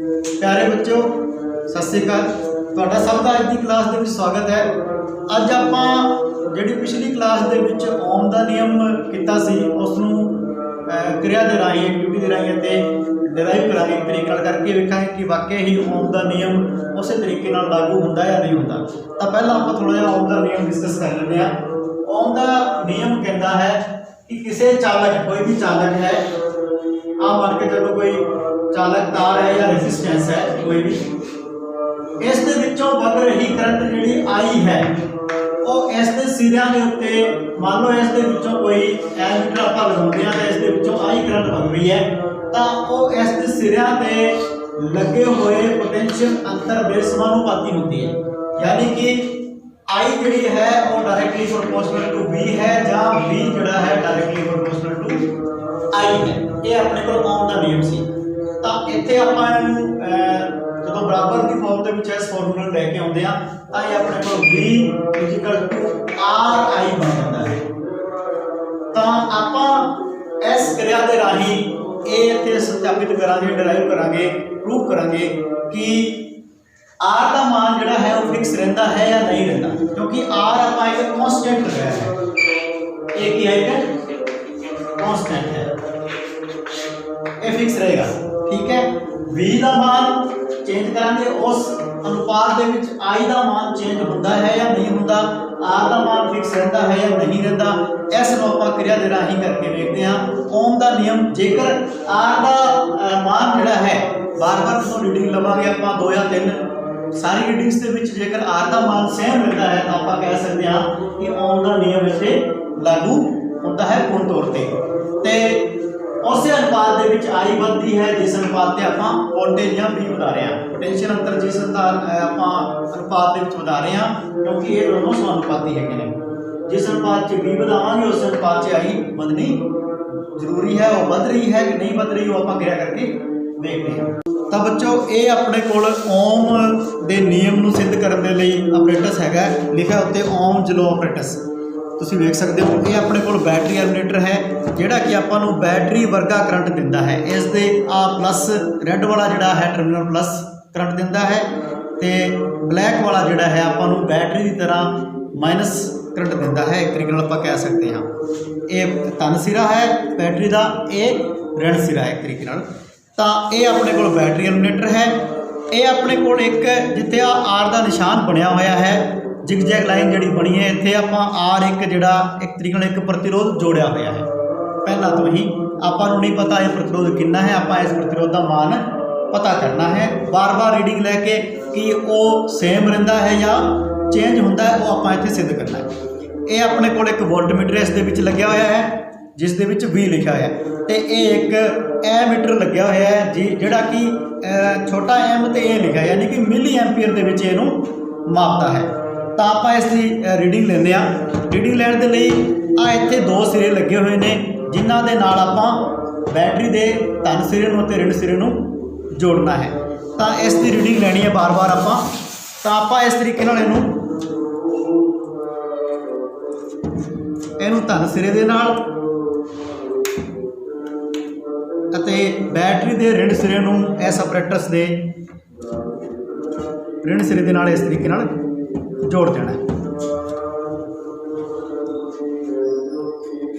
प्यारे बच्चों सत श्री अकाल, तुहाडा सब का अज की क्लास के स्वागत है। अज आपां जिहड़ी पिछली क्लास के ओम का नियम किया सी उसनूं क्रिया के राही एक्टिविटी के राही डिराइव करांगे, तरीके करके वेखांगे कि वाकई ही ओम का नियम उस तरीके लागू होंदा या नहीं होंदा। तो पहला आपां थोड़ा जिहा ओम का नियम डिस्कस कर लेंदे आ। ओम का नियम कहता है कि किसी चालक, कोई भी चालक है, आप मान के चलो कोई चालक तार है या रेजिस्टेंस है कोई भी, इस दे विचों वग रही करंट जिहड़ी आई है वो इस दे सिरिਆਂ ਦੇ ਉੱਤੇ मान लो इस दे विचों कोई एमीटर ਆਪਾਂ ਲਗਾਉਂਦੇ ਆ ਤੇ ਇਸ ਦੇ ਵਿੱਚੋਂ आई करंट वग रही है ਤਾਂ ਉਹ ਇਸ ਦੇ ਸਿਰਿਆਂ ਤੇ ਲੱਗੇ ਹੋਏ पोटेंशियल अंतर ਦੇ समानुपाती ਹੁੰਦੀ है। यानी कि आई जिहड़ी है वो डायरेक्टली प्रोपोर्शनल टू V है ਜਾਂ V जिहड़ा है डायरेक्टली प्रोपोर्शनल टू I है। ये अपने को ओम का नियम सी। ਤਾਂ ਇੱਥੇ ਆਪਾਂ ਇਹਨੂੰ ਜਦੋਂ ਬਰਾਬਰ ਦੀ ਫਾਰਮ ਦੇ ਵਿੱਚ ਇਸ ਫਾਰਮੂਲਾ ਲੈ ਕੇ ਆਉਂਦੇ ਆ ਤਾਂ ਇਹ ਆਪਣੇ ਕੋਲ V = RI ਬਣ ਜਾਂਦਾ ਹੈ। ਤਾਂ ਆਪਾਂ ਇਸ ਕਿਰਿਆ ਦੇ ਰਾਹੀਂ ਇਹ ਇੱਥੇ ਸਥਾਪਿਤ ਕਰਾਂਗੇ, ਡਰਾਈਵ ਕਰਾਂਗੇ, ਪ੍ਰੂਵ ਕਰਾਂਗੇ ਕਿ R ਦਾ मान ਜਿਹੜਾ ਹੈ ਉਹ ਫਿਕਸ ਰਹਿੰਦਾ ਹੈ ਜਾਂ ਨਹੀਂ ਰਹਿੰਦਾ, क्योंकि R ਆਪਾਂ ਇੱਕ कांस्टेंट लगाया है। एक ही है एक कांस्टेंट है, ये फिक्स रहेगा। ठीक है, V का मान चेंज करांगे उस अनुपात के विच I का मान चेंज होता है या नहीं होता, R का मान फिक्स रहता है या नहीं रहता। इस नूं आपां क्रिया दे राहीं करके देखते हैं। ओम का नियम जेकर R का मान जिहड़ा है बार बार जो रीडिंग लवांगे आपां 2 या 3 सारी रीडिंग्स के विच जेकर R का मान सेम रहता है तो आपां कह सकते हैं कि ओम का नियम इत्थे लागू होता है पूर्ण तौर पर। उस अनुपात के विच आई बढ़ती है जिस अनुपात से आपां वोल्टेज या V बता रहे हैं, पोटेंशियल अंतर जिस आपां अनुपात के विच बता रहे हैं, क्योंकि ये दोनों समानुपाती है। जिस अनुपात से V बढ़ावांगे उस अनुपात से आई बढ़नी जरूरी है। वो बढ़ रही है कि नहीं बढ़ रही, वो आपां क्रिया करके देखते हैं। तो बच्चों ये अपने कोल ओम के नियम नूं सिद्ध करने के लिए ऑपरेटस है, लिखा उत्ते ओम ज लॉ ऑपरेटस तुसीं वेख सकते हो। ये अपने कोल बैटरी एलिमिनेटर है जिहड़ा कि आपां नूं बैटरी वर्गा करंट दिंदा है। इस दे आ प्लस रेड वाला जिहड़ा है टर्मिनल प्लस करंट दिंदा है ते ब्लैक वाला जिहड़ा है आपां नूं बैटरी की तरह माइनस करंट दिंदा है। एक तरीके नाल आपां कह सकते हैं ये धन सिरा है बैटरी का, ये ऋण सिरा है एक तरीके नाल। तां ये अपने कोल बैटरी एलिमिनेटर है। ये अपने कोल एक जिथे आर का निशान बनया होया है, जिगजैग लाइन जी बनी है, इतने आप आर एक जोड़ा एक तरीके नाल एक प्रतिरोध जोड़िया होया है। पहला तो ही आपको नहीं पता यह प्रतिरोध कितना है, आप इस प्रतिरोध का मान पता करना है। बार बार रीडिंग लैके कि वो सेम रहिंदा है या चेंज होंदा है, वो आप इत्थे सिद्ध करना है। ये अपने को एक वोल्टमीटर इस दे विच लग्या होया है जिस दे विच V लिखा है, तो ये एक एमीटर लग्या होया है जी जिहड़ा कि छोटा M ते A लिखा है, यानी कि मिली एंपीयर दे विच इहनूं मापता है। तो आप इसकी रीडिंग लेने। रीडिंग लैण दे लई आ इत्थे 2 सिरे लगे हुए हैं जिन्हां दे नाल आपां बैटरी के धन सिरे नूं ते ऋण सिरे नूं जोड़ना है। तो इसकी रीडिंग लैनी है बार बार आपां। तो आप इस तरीके नाल इहनूं धन सिरे दे नाल अते बैटरी के ऋण सिरे नूं इस ऑपरेटस के ऋण सिरे दे नाल इस तरीके नाल जोड़ देना है।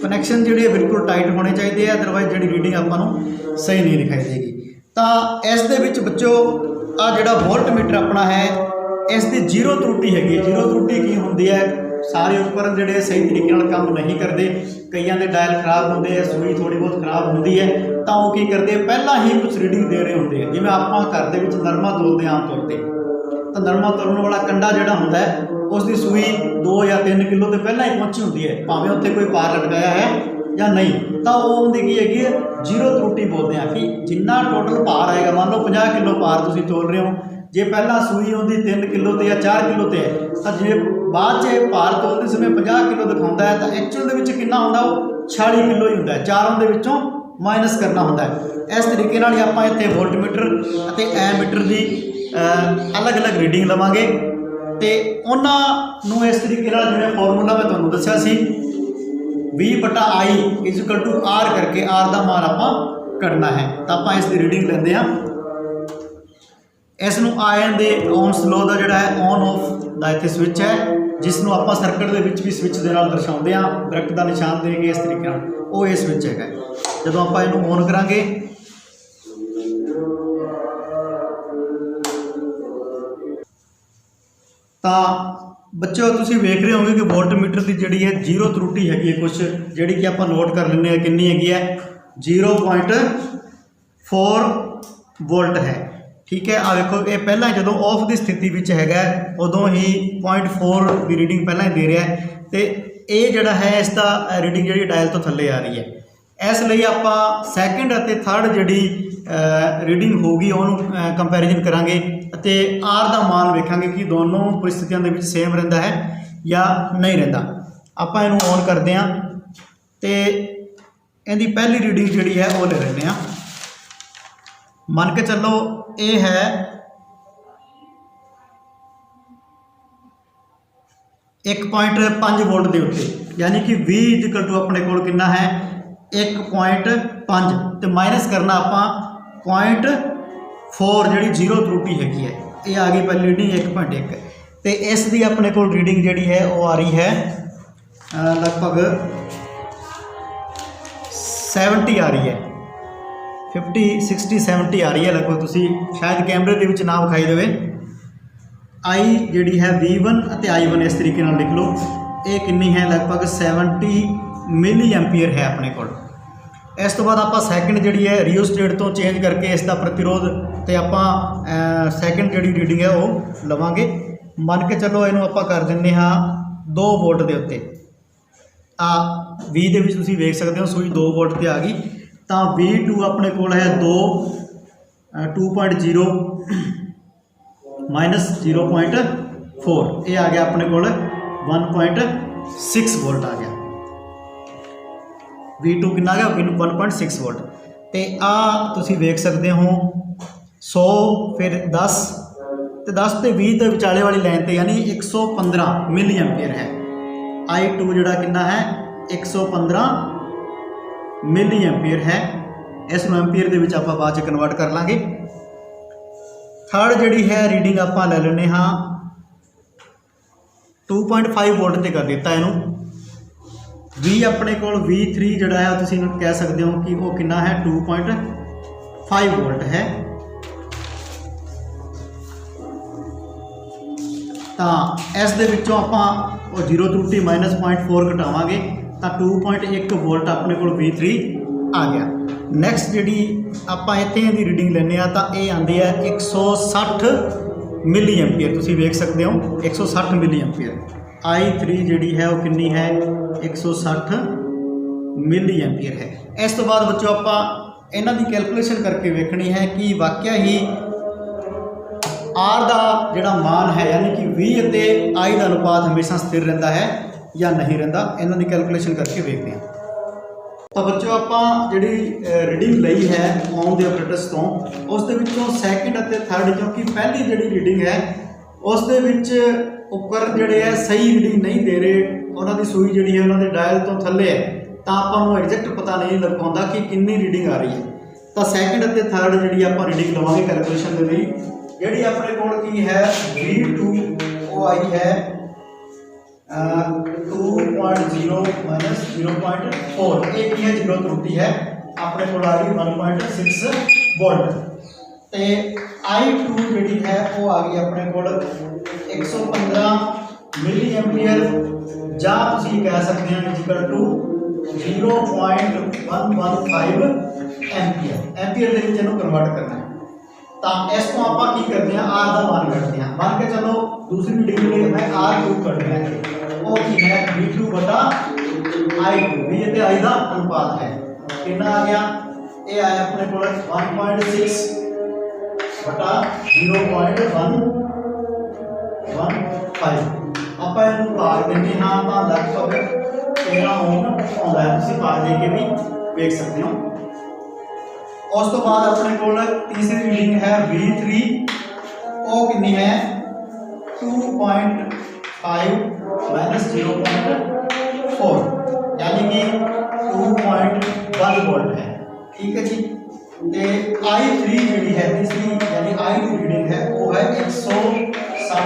कनैक्शन जिहड़े बिल्कुल टाइट होने चाहिए, अदरवाइज जिहड़ी रीडिंग आपां नूं सही नहीं दिखाई देगी। तो इस दे विच बच्चों आ जिहड़ा वोल्टमीटर अपना है इसकी जीरो त्रुटि हैगी। जीरो त्रुटि की होंदी है, सारे उपकरण जिहड़े सही तरीके नाल काम नहीं करते, कईयां दे डायल खराब होंदे है, सुई थोड़ी बहुत खराब होंदी है, तो वो की करते पहला ही कुछ रीडिंग दे रहे होंदे। जिवें आपां घर दे विच नरमा तोलते आम तौर पर, तो नरमा तोलण वाला कंडा जिहड़ा हुंदा है उसकी सूई 2 या 3 किलो तो पहला ही पहुंची होंदी है, भावें उत्ते कोई पार लटकाया है या नहीं। तो वो होंदी की हैगी जीरो त्रुटि बोलते हैं कि जिन्ना टोटल भार आएगा, मान लो 50 किलो भार तुसीं तोल रहे हो, जे पहला सूई होंदी 3 किलो ते या 4 किलो ते है, तो जे बाद च भार तोलते समय 50 किलो दिखाता है तो एक्चुअल दे विच कितना होंदा वो 46 किलो ही होंदा है, चारों दे विचों माइनस करना होंदा है। इस तरीके नाल आपां इत्थे वोल्टमीटर अते एमीटर की अलग अलग रीडिंग लवांगे तो उन्होंने इस तरीके जिवें फॉर्मूला मैं तुहानूं दस्सिया सी V/I = R करके R का मान आप कढ़ना है। तो आप इसकी रीडिंग लेंदे हां। इस नूं आयन दे ओम्स लॉ दा जिहड़ा है ऑन ऑफ दा इत्थे स्विच है, जिस नूं आपां सर्किट दे विच भी स्विच दे नाल दर्शाउंदे आ, ब्रैकेट दा निशान दे के इस तरीके नाल, वो ये स्विच हैगा। जदों आपां इहनूं ऑन करांगे तां बच्चों तुसीं वेख रहे होंगे कि वोल्टमीटर की जिहड़ी है जीरो त्रुटि हैगी है कुछ, जिहड़ी कि आपां नोट कर लैंदे हैं कितनी हैगी है 0.4 वोल्ट है। ठीक है, आ देखो ये पहला जो ऑफ की स्थिति में हैगा उदों ही 0.4 की रीडिंग पहला ही दे रहा है, तो ये जोड़ा है इसका रीडिंग जी डायल तो थले आ रही है। इसलिए आप सैकेंड और थर्ड जी रीडिंग होगी उन्होंने कंपैरिजन करांगे, आर का मान वेखांगे कि दोनों परिस्थितियों के सेम रहिंदा है या नहीं रहिंदा। आप इनू ऑन करते हैं तो इहदी पहली रीडिंग जी है वो ले लें। मान के चलो ये है 1.5 वोल्ट के उत्ते, यानी कि V = अपने को कितना है 1.5, तो माइनस करना आप 0.4 जी जीरो त्रुटि हैगी है, ये आ गई पहली रीडिंग 1.1। तो इसकी अपने को रीडिंग जी है वो आ रही है लगभग 70 आ रही है, 50 60 70 आ रही है लगभग। तुसी शायद कैमरे के ना विखाई देवे। आई जी है V1 और I1 इस तरीके नाल लिख लो, ये कितनी है लगभग 70 मिली एम्पीयर है अपने को। इस तो बाद आप सैकेंड जी है रियोस्टेट तो चेंज करके इसका प्रतिरोध तो आप सैकेंड जी रीडिंग है वो लवांगे। मान के चलो इनू आप कर दें हाँ 2 वोल्ट के उत्ते, V दे विच तुसीं वेख सकते हो सूई 2 वोल्ट पर आ गई, तो V2 अपने को है 2.0 माइनस 0.4, ये आ गया अपने को 1.6 वोल्ट आ गया। V2 कितना आ गया 1.6 वोल्ट। तो तुसीं वेख सकते हो 100 फिर 10 तो 10 तो 20 के विचाले वाली लाइन पर यानी 115 मिली एम्पीयर है। I2 जोड़ा कितना है 115 मिली एम्पीयर है। इस एम्पीयर के विच आपां बाद कन्वर्ट कर लाँगे। थर्ड जी है रीडिंग आप ले लें हाँ 2.5 वोल्ट से कर दिता इनू। V अपने को V3 जोड़ा है तुसीं कह सकते हो कि वो कितना है 2.5 वोल्ट है। तो इस दे विचों आपां जीरो त्रुटि माइनस 0.4 घटावांगे तो 2.1 वोल्ट अपने को V3 आ गया। नैक्सट जी आप इतने की रीडिंग लेने तो ये आती है 160 मिली एम्पीयर, तुसीं वेख सकते हो 160 मिली एम्पीयर। I3 जी है वो कितनी है 160 मिली एम्पीयर है। इस तो बाद बच्चों आप इन्हां दी कैलकुलेशन करके वेखनी है कि वाकया ही R का जिहड़ा मान है यानी कि V और I का अनुपात हमेशा स्थिर रहता है या नहीं रहता, इन्हां दी कैलकुलेशन करके वेखते हैं। तो बच्चों आप जी रीडिंग लई है ऑन दे ऑपरेटर्स तो उस दे विचों सैकेंड और थर्ड क्योंकि पहली जी रीडिंग है उस दे विच उपकरण जोड़े है सही रीडिंग नहीं दे रहे, उन्होंने सूई जी है उन्होंने डायल तो थले है, तो आपको एग्जैक्ट पता नहीं लग पाता कि कितनी रीडिंग आ रही है। तो सैकेंड और थर्ड जी आप रीडिंग लवांगे कैलकुलेशन के लिए। जी अपने को की है V2 वो आई है 2.0 माइनस 0.4, एक ही है जीरो त्रुटि है अपने को आ रही 1.6 वोल्ट। तो I2 जी है वो आ गई अपने को 115 मिली एम्पीयर या तुसीं कह सकते हैं इक्वल टू 0.115 एम्पीयर। एम्पीयर के विच इहनूं कन्वर्ट करना है। तो इस को आप करते हैं आर का मान करते हैं। मान के चलो दूसरी रीडिंग के लिए मैं R2 करते हैं, वो की है V2 बटा I2, V और I का अनुपात है कितना आ गया, ये आया अपने को 1.6 बटा 0.115। आप भाग देंगे हाँ तो लगभग 13 ओम आता है, तुम भाग दे के भी देख सकते हो। उस तो बाद अपने को तीसरी रीडिंग है V3, वो कितनी है 2.5 माइनस 0.4 यानी कि 2.1 वोल्ट है। ठीक है जी। I3 जी है तीसरी यानी I की रीडिंग है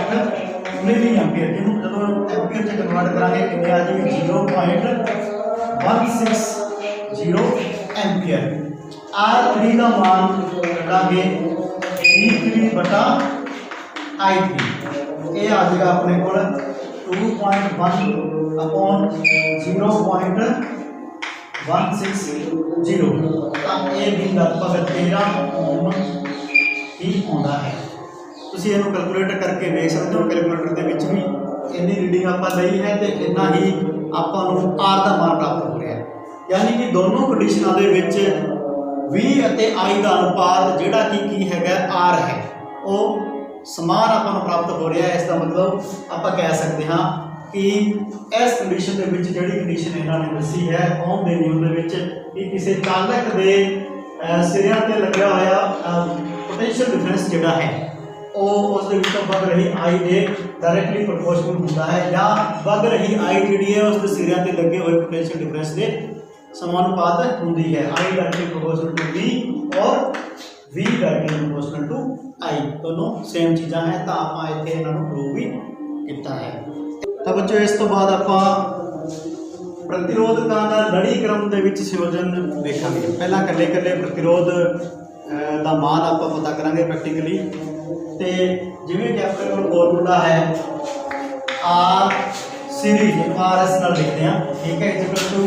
मिली एम्पीयर, जिन्हों जो एम्पीयर से कन्वर्ट करांगे कितने आ जाएगी 0.160 एम्पीयर। R3 का मान कटांगे V3/I3, ये आ जाएगा अपने को 2.1/0.160, तो ये भी लगभग 13 ओम ही आउंदा है। ਤੁਸੀਂ ਇਹਨੂੰ ਕੈਲਕੂਲੇਟ ਕਰਕੇ ਵੇਖ ਸਕਦੇ ਹੋ। ਕੈਲਕੂਲੇਟਰ ਦੇ ਵਿੱਚ ਵੀ ਇੰਨੀ ਰੀਡਿੰਗ ਆਪਾਂ ਲਈ ਹੈ ਤੇ ਇੰਨਾ ਹੀ ਆਪਾਂ ਨੂੰ R ਦਾ ਮਾਨ ਪ੍ਰਾਪਤ ਹੋ ਰਿਹਾ ਹੈ। ਯਾਨੀ ਕਿ ਦੋਨੋਂ ਕੰਡੀਸ਼ਨਾਂ ਦੇ ਵਿੱਚ V ਅਤੇ I ਦਾ ਅਨੁਪਾਤ ਜਿਹੜਾ ਕਿ ਕੀ ਹੈਗਾ R ਹੈ, ਉਹ ਸਮਾਨ ਆਪਾਂ ਨੂੰ ਪ੍ਰਾਪਤ ਹੋ ਰਿਹਾ ਹੈ। ਇਸ ਦਾ ਮਤਲਬ ਆਪਾਂ ਕਹਿ ਸਕਦੇ ਹਾਂ ਕਿ ਇਸ ਕੰਡੀਸ਼ਨ ਦੇ ਵਿੱਚ ਜਿਹੜੀ ਕੰਡੀਸ਼ਨ ਇਹਨਾਂ ਨੇ ਦੱਸੀ ਹੈ ਓਮ ਦੇ ਨਿਯਮ ਦੇ ਵਿੱਚ ਕਿ ਕਿਸੇ ਚਾਲਕ ਦੇ ਸਿਰਿਆਂ ਤੇ ਲੱਗਿਆ ਹੋਇਆ ਪੋਟੈਂਸ਼ੀਅਲ ਡਿਫਰੈਂਸ ਜਿਹੜਾ ਹੈ ਉਹ ਉਸ ਦੇ ਵਿੱਚੋਂ ਵਗ ਰਹੀ I ਦੇ ਡਾਇਰੈਕਟਲੀ ਪ੍ਰੋਪੋਰਸ਼ਨਲ ਹੁੰਦਾ ਹੈ, ਜਾਂ ਵਗ ਰਹੀ I ਜਿਹੜੀ ਹੈ ਉਸ ਦੇ ਸਿਰਿਆਂ ਤੇ ਲੱਗੇ ਹੋਏ ਪੋਟੈਂਸ਼ੀਅਲ ਡਿਫਰੈਂਸ ਦੇ समानुपात ਹੁੰਦੀ है। I directly proportional to V और V directly proportional to I, दोनों सेम चीज़ां हैं। तो आप इत्थे इन्हां नूं प्रूव भी किया है। तो बच्चों इस तो बाद आप प्रतिरोधकां दा लड़ी क्रम दे विच संयोजन देखांगे। पहला कल्ले कल्ले प्रतिरोध दा मान आप पता करांगे प्रैक्टिकली। तो जिवें कि अपने कोल फॉर्मूला है R सीरीज RS नाल लिखते हैं, ठीक है, equal to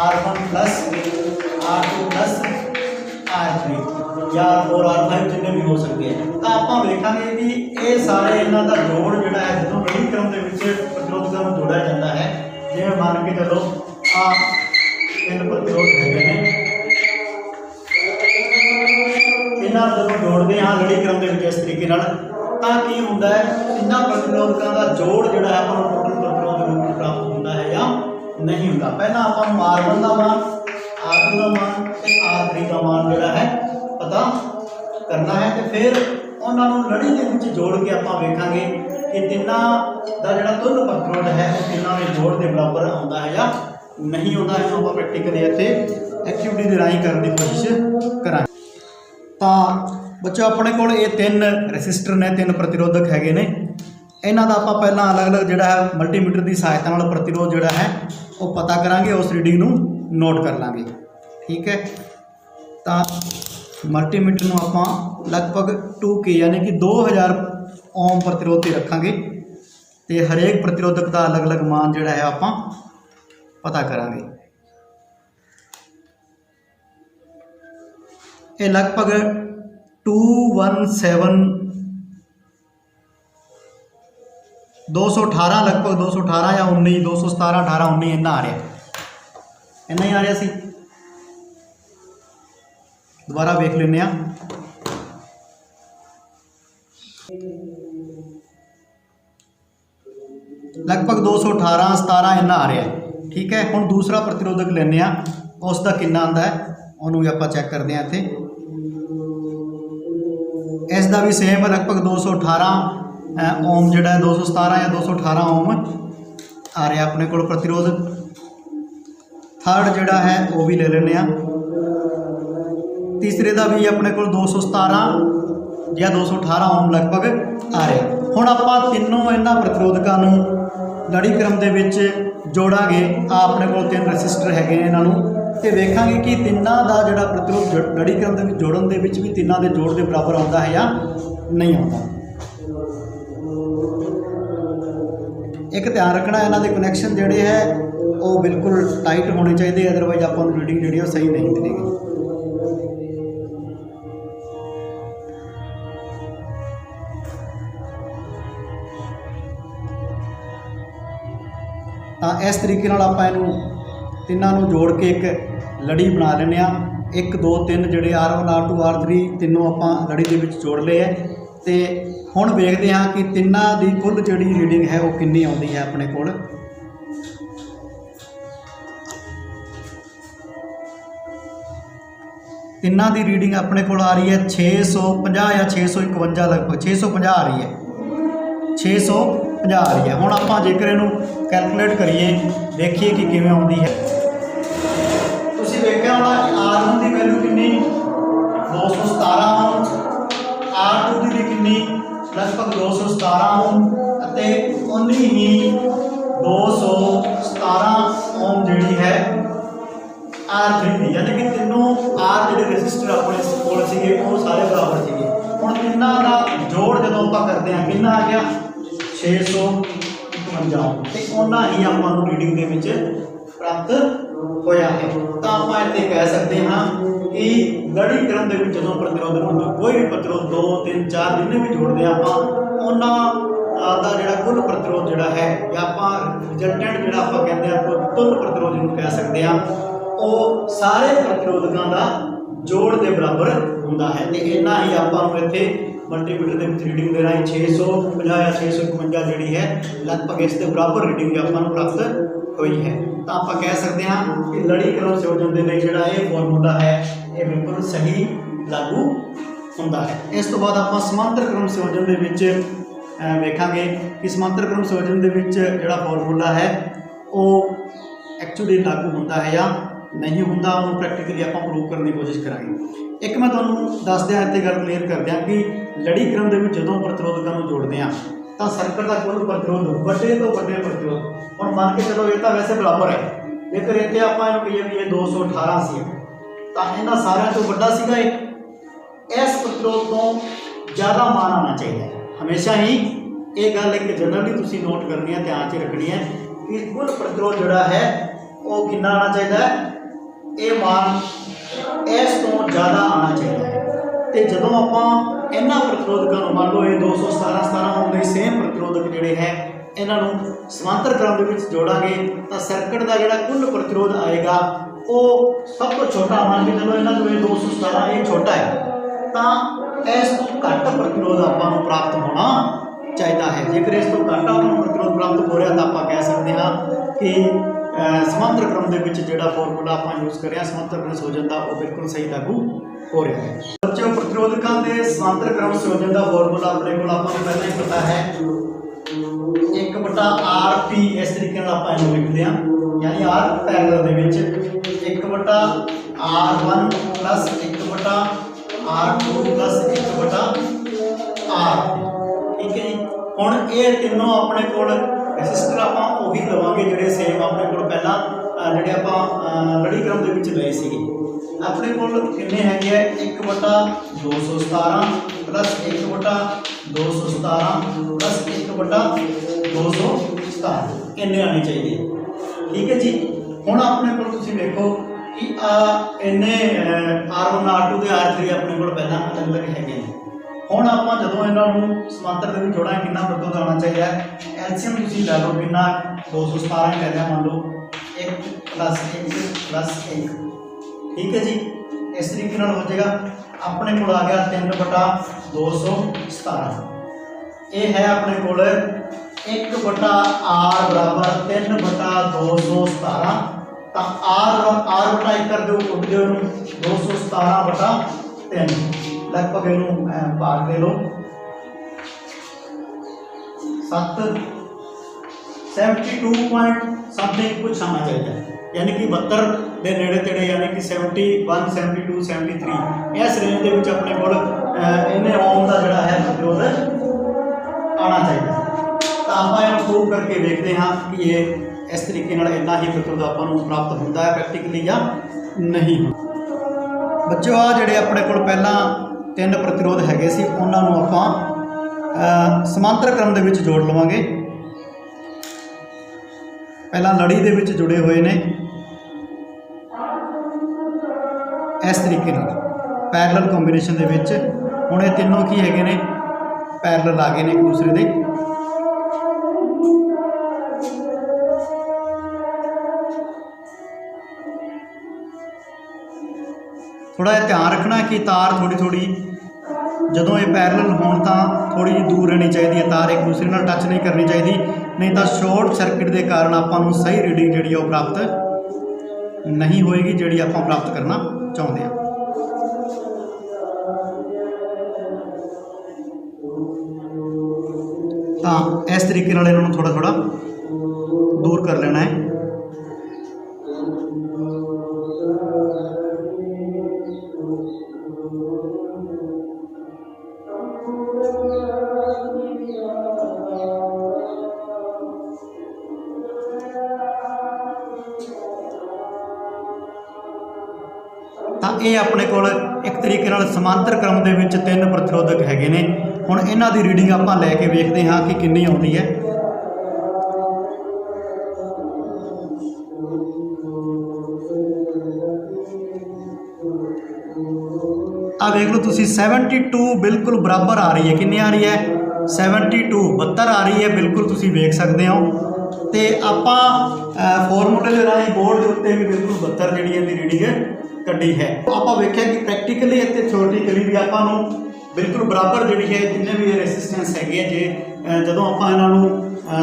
R1 plus R2 plus R3 या R4 R5 जिन्ने भी हो सकते हैं। तो आप देखेंगे कि ये सारे इन्हों का जोड़ जोड़ा है जो लड़ी क्रम के प्रतिरोधकों में जोड़ा जाता है। जिवें मान के चलो आ 3 प्रतिरोध है, इन्हों जो जोड़ते हाँ लड़ी क्रम के इस तरीके तो की होंगे है, इन्होंने प्रतिरोधकों का जोड़ जोड़ा है टोटल प्रतिरोध रूप में प्राप्त होता है या नहीं होता। पहला आपको R1 का मान, R2 का मान और R3 का मान जोड़ा है पता करना है। तो फिर उन्होंने लड़ी के विच जोड़ के आप वेखांगे कि तिन्ना का जोड़ा तुल प्रतिरोध है वो तिन्ना के जोड़ के बराबर आता है या नहीं आता है। आप प्रैक्टिकली इतने एक्टिविटी के राही करने की कोशिश करा। तो बच्चों अपने को ये 3 रजिस्टर ने 3 प्रतिरोधक है ने, इन्हों का आप पहला अलग अलग जोड़ा है मल्टीमीटर की सहायता नाल प्रतिरोध जोड़ा है वो पता करांगे, उस रीडिंग नूं नोट कर लांगे, ठीक है। तो मल्टीमीटर नूं आपां लगभग 2K यानी कि 2000 ओम प्रतिरोध से रखांगे। तो हरेक प्रतिरोधक का अलग अलग मान जोड़ा है आपां पता करांगे। ये लगभग 218 लगभग 218 या 19 217 18 19 इन्ना आ रहा, इन्ना ही आ रहा सी। दोबारा वेख लें लगभग 218 17 इन्ना आ रहा है, ठीक है। हुण दूसरा प्रतिरोधक लेने उसका कितना आंदा है उन्होंने आप चैक करते हैं। इत्थे इसका भी सेम लगभग 218 ओम जोड़ा है 217 या 218 ओम आ रहा अपने को प्रतिरोध। थर्ड जोड़ा है वो भी ले लें, तीसरे का भी अपने को 217 या 218 ओम लगभग आ रहा। हुण आपां तीनों इन्हां प्रतिरोधकों नूं लड़ी क्रम दे विच जोड़ांगे। अपने को 3 रजिस्टर है इन्हां नूं ते वेखांगे कि तिन्नां दा जिहड़ा प्रतिरोध लड़ी क्रम दे विच जोड़न दे विच भी तिन्नां दे जोड़ के बराबर आता है या नहीं आता। एक ध्यान रखना इन्हां दे कनैक्शन जोड़े है वो बिल्कुल टाइट होने चाहिए, अदरवाइज आपां नूं रीडिंग जी सही नहीं मिलेगी। तो इस तरीके आप तिनों जोड़ के एक लड़ी बना लें। 1 2 3 जोड़े R1 R2 R3 तीनों आप लड़ी के जोड़ ले है। तो हुण वेखते हैं कि तिन्ना की कुल जी रीडिंग है वो कितनी आती है। अपने को तिन्ना की रीडिंग अपने को आ रही है 650 या 651 लगभग 650 आ रही है, 650 आ रही है। हुण आपां जेकर इहनूं कैलकुलेट करिए देखिए कि किवें आउंदी है। तुसीं वेखिया होना R1 की वैल्यू कितनी 217, R2 की भी कितनी लगभग 217 ओम ਅਤੇ उन्नी ही 217 ओम ਜਿਹੜੀ है R3 ਦੀ, यानी कि तीनों R ਜਿਹੜੇ रजिस्टर अपने कोल ਸੀਗੇ ਉਹ ਸਾਰੇ बराबर ਸੀਗੇ। ਹੁਣ ਤਿੰਨਾਂ ਦਾ ਜੋੜ ਜਦੋਂ ਆਪਾਂ ਕਰਦੇ ਹਾਂ ਕਿੰਨਾ ਆ ਗਿਆ 651 ਤੇ ਉਹਨਾਂ ਹੀ ਆਪਾਂ ਨੂੰ ਰੀਡਿੰਗ ਦੇ ਵਿੱਚ ਪ੍ਰਾਪਤ ਹੋਇਆ है। तो आप इतने कह सकते हैं कि लड़ी क्रम के जो प्रतिरोध में कोई भी प्रतिरोध 2 3 4 जिन्हें भी जोड़ते हैं आप उन्होंने जो कुल प्रतिरोध जोड़ा है या आप रिजल्टेंट जोड़ा आप कहते हैं तुल प्रतिरोध जिन्होंने कह सकते हैं वो सारे प्रतिरोधकों का जोड़ के बराबर होंगे है। तो इन्ना ही आप इतने मल्टीमीटर के रीडिंग के राही 650 या 651 जी है लगभग इसके बराबर रीडिंग आपको प्राप्त हुई है। तो आप कह सकते हैं कि लड़ी क्रम संयोजन के लिए जोड़ा ये फॉर्मूला है ये बिल्कुल सही लागू होंदा है। इस तो बाद आप समांतर क्रम संयोजन के वेखांगे कि समांतर क्रम संयोजन के जोड़ा फॉर्मूला है वो एक्चुअली लागू होंदा है या नहीं होंदा, उन्होंने प्रैक्टिकली आप प्रूव करने की कोशिश करांगे। एक मैं तुहानूं दस दियां इत्थे गल क्लीयर कर दियां कि लड़ी क्रम के जो प्रतिरोधकों को जोड़ते हैं तो सर्किट का कुल प्रतिरोध बड़े तो बड़े प्रतिरोध हम मान के चलो ये तो वैसे बराबर है, लेकिन इतने आप कहिए भी ये 218 सी तो इन्होंने सारे तो बड़ा सीगा इस प्रतिरोध तो ज़्यादा मान आना चाहिए। हमेशा ही ये गल एक जनरली तुसीं नोट करनी है, ध्यान च रखनी है कि कुल प्रतिरोध जोड़ा है वो कितना आना चाहिए, ये मान इस तो ज़्यादा आना चाहिए। तो जो आप इन्होंने प्रतिरोधकों मान लो ये 217 ओम के सेम प्रतिरोधक जोड़े है इन्हों समांतर क्रम के जोड़ांगे तो सर्किट का जोड़ा कुल प्रतिरोध आएगा वो सब तो छोटा मान के चलो इन्हों जो 217 ये छोटा है तो इस तो घट प्रतिरोध आपको प्राप्त होना चाहिए है। जेकर इस तो घट आपको प्रतिरोध प्राप्त हो रहा तो आप कह सकते हैं कि समांतर क्रम के जोड़ा फॉर्मूला आप यूज़ कर रहे हैं समांतर क्रम संयोजन का वो बिल्कुल सही लागू हो रहा है। बच्चों प्रतिरोधकों के समांतर क्रम संयोजन का फॉर्मूला अपने को पहले ही पता है 1/RP इस तरीके आप लिखते हैं, यानी R पैरेलल के 1/R1 plus 1/R2 plus 1/R। ठीक है जी। हुण ये तीनों अपने को रजिस्टर आप उही लवांगे जोड़े सेम अपने को पहला जोड़े आप लड़ी क्रम के लए सी अपने को किन्ने है 1/217 प्लस 1/217 प्लस 1/217 इन्ने आने चाहिए। ठीक है जी। हुण अपने को तुसीं देखो कि इन्ने R1 R2 ते R3 अपने को पहला अलग अलग है। हुण आपां जदों इन्हों समांतर के जोड़ा कितना प्रतिरोध आना चाहिए एलसीएम तुसीं लै लो कितना 217 ही लिया मान लो 1 प्लस 1 प्लस 1। ठीक है जी। इस तरीके हो जाएगा अपने को आ गया 3/217 ये है अपने को 1/R बराबर 3/217 तो R बटा 1 कर दो उठ दो 217/3 लगभग इनू भाग दे लो 72 पॉइंट समथिंग कुछ आना चाहिए, यानी कि 72 के नेड़े तेड़े, यानी कि 71 72 73 इस रेंज के अपने को इन्हें ओम का जोड़ा है प्रतिरोध आना चाहिए। तो आप प्रूव करके देखते हैं कि ये इस तरीके इन्ना ही प्रतिरोध आपको प्राप्त होता है प्रैक्टिकली या नहीं। बच्चों आ जोड़े अपने को पहला 3 प्रतिरोध हैगे सी उन्होंने आप समांतर क्रम के जोड़ लवांगे। पहला लड़ी के जुड़े हुए ने इस तरीके पैरेलल कॉम्बीनेशन के हुण ये तीनों की है ने पैरेलल आ गए ने एक दूसरे के। थोड़ा ध्यान रखना कि तार थोड़ी थोड़ी जदों ये पैरेलल होण तां थोड़ी जी दूर रहनी चाहिए, तार एक दूसरे नाल टच नहीं करनी चाहिए, नहीं तो शॉर्ट सर्किट के कारण आपां सही रीडिंग जिहड़ी वो प्राप्त नहीं होएगी जिहड़ी आपां प्राप्त करना चाहुंदे हां। तो इस तरीके नाल इन्हां नूं थोड़ा थोड़ा दूर कर लेना है। ਇਹ ਆਪਣੇ ਕੋਲ ਇੱਕ ਤਰੀਕੇ ਨਾਲ ਸਮਾਂਤਰ ਕ੍ਰਮ ਦੇ ਵਿੱਚ 3 ਪ੍ਰਤਿਰੋਧਕ ਹੈਗੇ ਨੇ। ਹੁਣ ਇਹਨਾਂ ਦੀ ਰੀਡਿੰਗ ਆਪਾਂ ਲੈ ਕੇ ਵੇਖਦੇ ਹਾਂ ਕਿ ਕਿੰਨੀ ਆਉਂਦੀ ਹੈ। ਆ ਵੇਖ ਲਓ ਤੁਸੀਂ 72 ਬਿਲकुल बराबर आ रही है। कितनी आ रही है? 72 72 आ रही है, बिल्कुल तुसी वेख सकते हो। तो आपां फॉर्मूले के राही बोर्ड के उत्ते भी बिल्कुल 72 जी इहदी रीडिंग कड्डी है। आपां वेख्या कि प्रैक्टिकली इत्थे थ्योरेटिकली भी आपां नूं बिल्कुल बराबर जी है जिन्ने भी रेजिस्टेंस है जे जदों आपां इन्हां नूं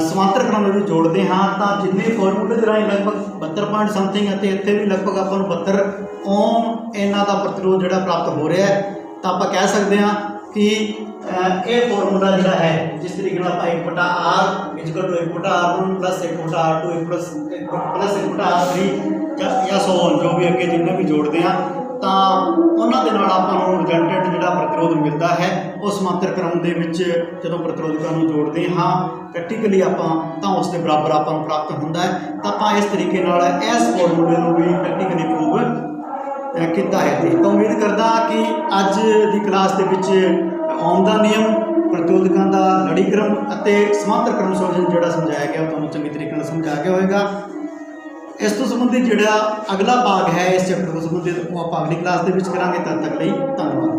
समांतर क्रम में जोड़ते हाँ तो जिन्ने फॉर्मूले के राही लगभग 72 पॉइंट समथिंग है, इत्थे भी लगभग आपां नूं 72 ओम इन्हां दा प्रतिरोध जिहड़ा प्राप्त हो रहा है। तो आप कह सकते हैं कि ये फॉर्मूला जोड़ा है जिस तरीके आप 1/r is equal to 1/r1 plus 1/r2 plus 1/r3 या सो जो भी अगे जिन्हें भी जोड़ते हैं तो उन्होंने रिजल्टेंट जोड़ा प्रतिरोध मिलता है उस समांतर क्रम के जो प्रतिरोधकों को जोड़ते हाँ प्रैक्टिकली आप उसके बराबर आप प्राप्त होता है। तो आप इस तरीके इस फॉर्मूले को भी प्रैक्टिकली प्रूव किया है। तो उम्मीद करदा कि अज की क्लास के ओम का नियम, प्रतिरोधकों का लड़ी क्रम और समांतर क्रम संयोजन जोड़ा समझाया गया तुहानूं चंगी तरीके समझाया गया होगा। इस तो संबंधित जोड़ा अगला भाग है इस चैप्टर को संबंधित वो आप अगली क्लास के करांगे। तद तक लिए धन्यवाद।